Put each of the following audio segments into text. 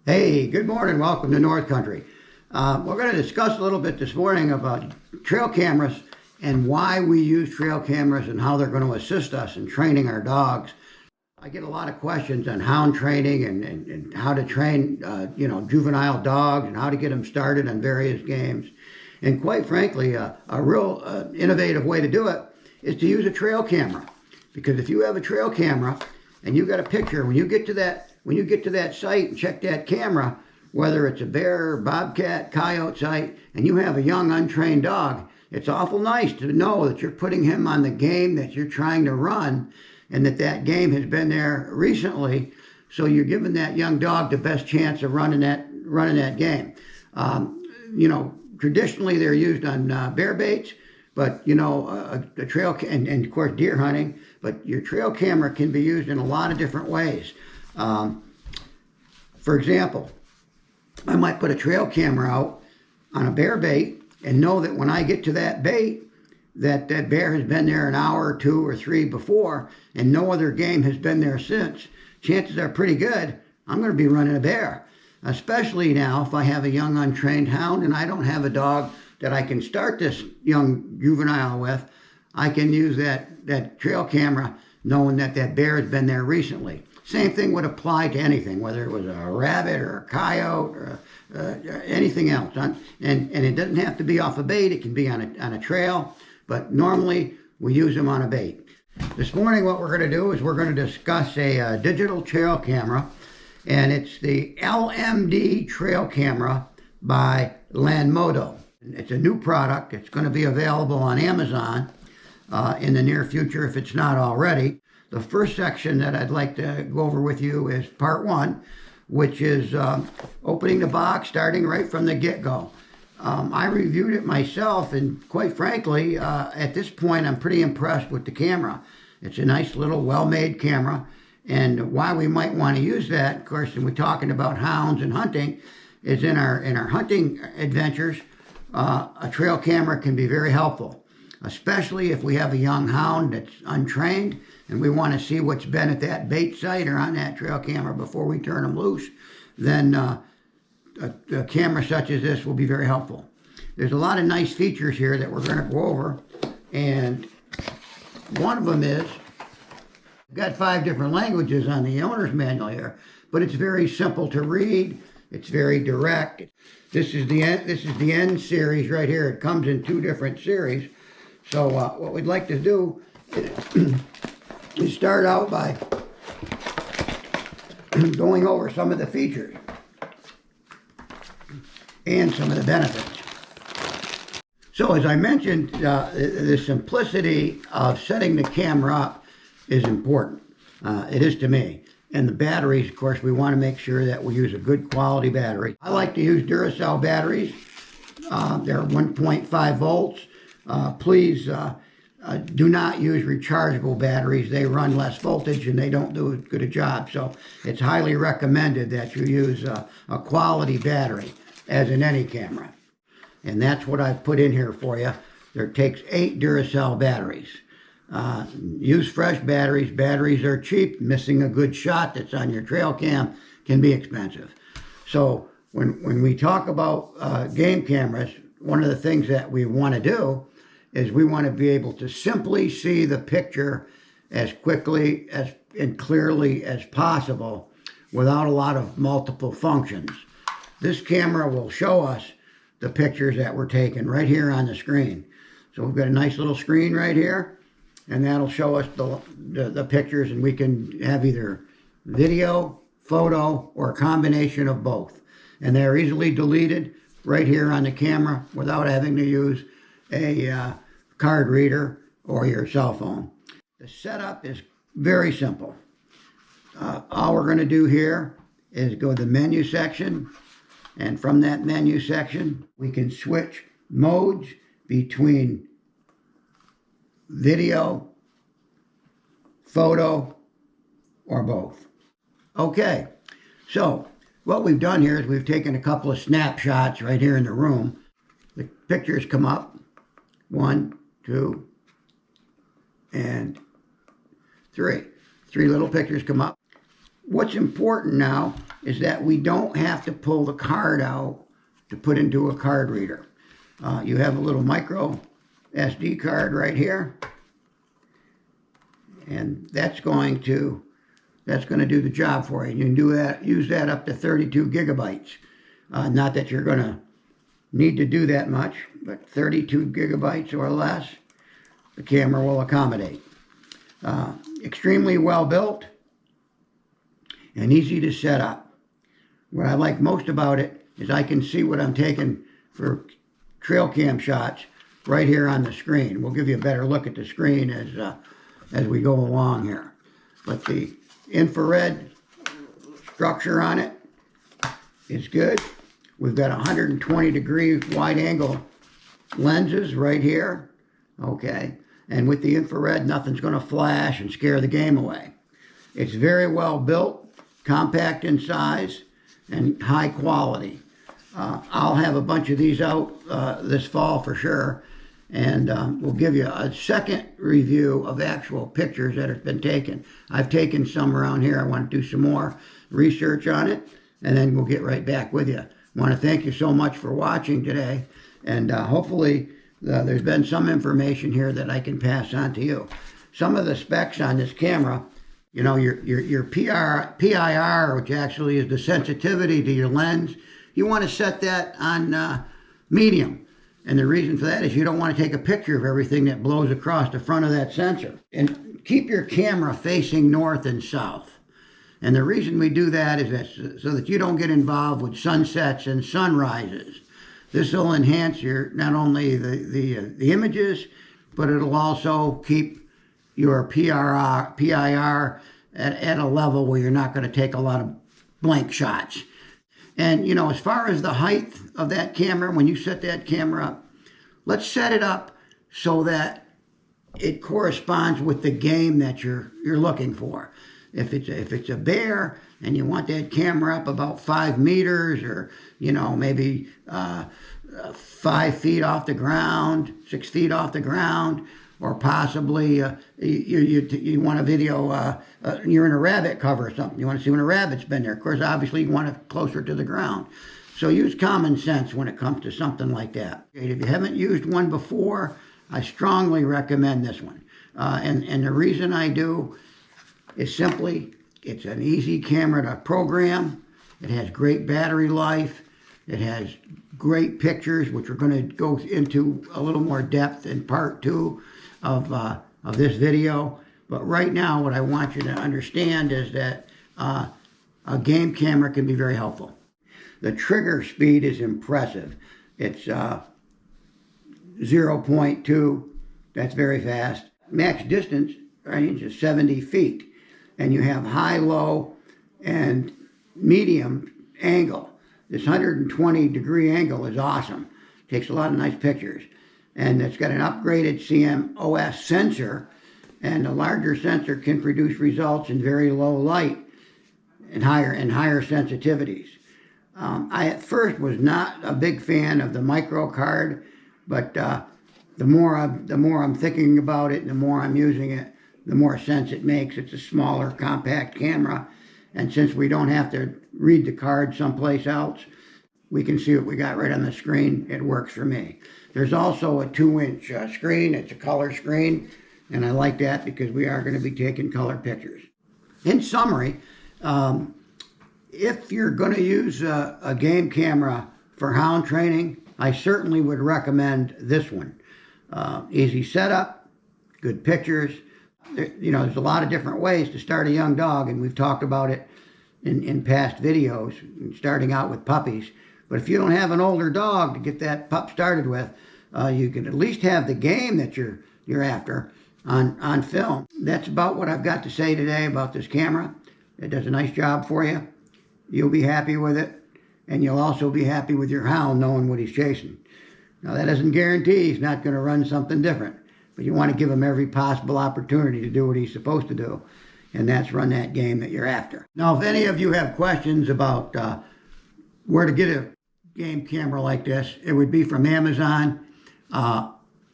Hey, good morning. Welcome to North Country. We're going to discuss a little bit this morning about trail cameras and why we use trail cameras and how they're going to assist us in training our dogs. I get a lot of questions on hound training and how to train, juvenile dogs and how to get them started on various games. And quite frankly, a real innovative way to do it is to use a trail camera. Because if you have a trail camera and you got a picture, when you get to that site and check that camera, whether it's a bear, bobcat, coyote site, and you have a young untrained dog, it's awful nice to know that you're putting him on the game that you're trying to run and that game has been there recently, so you're giving that young dog the best chance of running that game. Traditionally they're used on bear baits, but a trail and of course deer hunting. But your trail camera can be used in a lot of different ways. For example, I might put a trail camera out on a bear bait and know that when I get to that bait, that bear has been there an hour or two or three before, and no other game has been there since. Chances are pretty good I'm going to be running a bear, especially now if I have a young untrained hound and I don't have a dog that I can start this young juvenile with. I can use that trail camera knowing that bear has been there recently. Same thing would apply to anything, whether it was a rabbit or a coyote or anything else. And it doesn't have to be off a bait. It can be on a trail, but normally we use them on a bait. This morning what we're going to do is we're going to discuss a digital trail camera, and it's the LMD trail camera by Lanmodo. It's a new product. It's going to be available on Amazon in the near future if it's not already. The first section that I'd like to go over with you is part one, which is opening the box, starting right from the get-go. I reviewed it myself, and quite frankly, at this point, I'm pretty impressed with the camera. It's a nice little well-made camera, and why we might want to use that, of course, when we're talking about hounds and hunting, is in our hunting adventures, a trail camera can be very helpful, especially if we have a young hound that's untrained and we want to see what's been at that bait site or on that trail camera before we turn them loose. Then a camera such as this will be very helpful. There's a lot of nice features here that we're going to go over, and one of them is, I've got 5 different languages on the owner's manual here, but it's very simple to read. It's very direct. This is the N series right here. It comes in 2 different series. So what we'd like to do is start out by going over some of the features and some of the benefits. So as I mentioned, the simplicity of setting the camera up is important. It is to me. And the batteries, of course, we want to make sure that we use a good quality battery. I like to use Duracell batteries. They're 1.5 volts. Please do not use rechargeable batteries. They run less voltage and they don't do as good a job. So it's highly recommended that you use a quality battery, as in any camera. And that's what I've put in here for you. There takes 8 Duracell batteries. Use fresh batteries. Batteries are cheap. Missing a good shot that's on your trail cam can be expensive. So when we talk about game cameras, one of the things that we want to do is we want to be able to simply see the picture as quickly and clearly as possible without a lot of multiple functions. This camera will show us the pictures that we're taking right here on the screen. So we've got a nice little screen right here, and that'll show us the pictures, and we can have either video, photo, or a combination of both. And they're easily deleted right here on the camera without having to use a card reader or your cell phone. The setup is very simple. All we're going to do here is go to the menu section, and from that menu section we can switch modes between video, photo, or both. Okay, so what we've done here is we've taken a couple of snapshots right here in the room. The pictures come up, 1, 2, and 3. 3 little pictures come up. what's important now is that we don't have to pull the card out to put into a card reader. You have a little micro SD card right here, and that's going to do the job for you. You can use that up to 32 gigabytes. Not that you're going to need to do that much, but 32 gigabytes or less, the camera will accommodate. Extremely well built and easy to set up. What I like most about it is I can see what I'm taking for trail cam shots right here on the screen. We'll give you a better look at the screen as we go along here. But the infrared structure on it is good. We've got 120-degree wide angle lenses right here, okay? And with the infrared, nothing's going to flash and scare the game away. It's very well built, compact in size, and high quality. I'll have a bunch of these out this fall for sure, and we'll give you a second review of actual pictures that have been taken. I've taken some around here. I want to do some more research on it, and then we'll get right back with you. I want to thank you so much for watching today, and hopefully there's been some information here that I can pass on to you. Some of the specs on this camera, you know, your PIR, which actually is the sensitivity to your lens, you want to set that on medium. And the reason for that is you don't want to take a picture of everything that blows across the front of that sensor. And keep your camera facing north and south. And the reason we do that is that so that you don't get involved with sunsets and sunrises. This will enhance your not only the images, but it'll also keep your PIR at a level where you're not going to take a lot of blank shots. And, you know, as far as the height of that camera, when you set that camera up, let's set it up so that it corresponds with the game that you're looking for. If it's a bear and you want that camera up about 5 meters, or, you know, maybe 5 feet off the ground, 6 feet off the ground, or possibly you want a video, you're in a rabbit cover or something. You want to see when a rabbit's been there. Of course, obviously, you want it closer to the ground. So use common sense when it comes to something like that. If you haven't used one before, I strongly recommend this one. And the reason I do is simply, it's an easy camera to program. It has great battery life. It has great pictures, which we're going to go into a little more depth in part 2 of this video. But right now, what I want you to understand is that a game camera can be very helpful. The trigger speed is impressive. It's 0.2. That's very fast. Max distance range is 70 feet. And you have high, low, and medium angle. This 120-degree angle is awesome. Takes a lot of nice pictures. And it's got an upgraded CMOS sensor, and a larger sensor can produce results in very low light and higher sensitivities. I at first was not a big fan of the micro card, but the more I'm thinking about it and the more I'm using it, the more sense it makes. It's a smaller, compact camera, and since we don't have to read the card someplace else, we can see what we got right on the screen. It works for me. There's also a 2-inch screen. It's a color screen, and I like that because we are going to be taking color pictures. In summary, if you're going to use a game camera for hound training, I certainly would recommend this one. Easy setup, good pictures. You know, there's a lot of different ways to start a young dog, and we've talked about it in past videos, starting out with puppies. But if you don't have an older dog to get that pup started with, you can at least have the game that you're after on film. That's about what I've got to say today about this camera. It does a nice job for you. You'll be happy with it, and you'll also be happy with your hound knowing what he's chasing. Now, that doesn't guarantee he's not going to run something different, but you want to give him every possible opportunity to do what he's supposed to do, and that's run that game that you're after. Now, if any of you have questions about where to get a game camera like this, it would be from Amazon.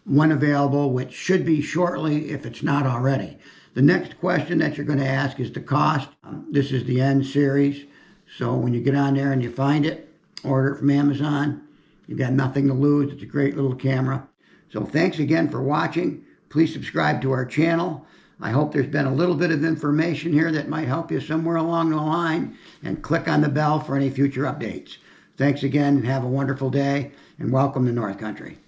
One available, which should be shortly if it's not already. The next question that you're going to ask is the cost. This is the N series. So when you get on there and you find it, order it from Amazon. You've got nothing to lose. It's a great little camera. So thanks again for watching. Please subscribe to our channel. I hope there's been a little bit of information here that might help you somewhere along the line. And click on the bell for any future updates. Thanks again and have a wonderful day. And welcome to North Country.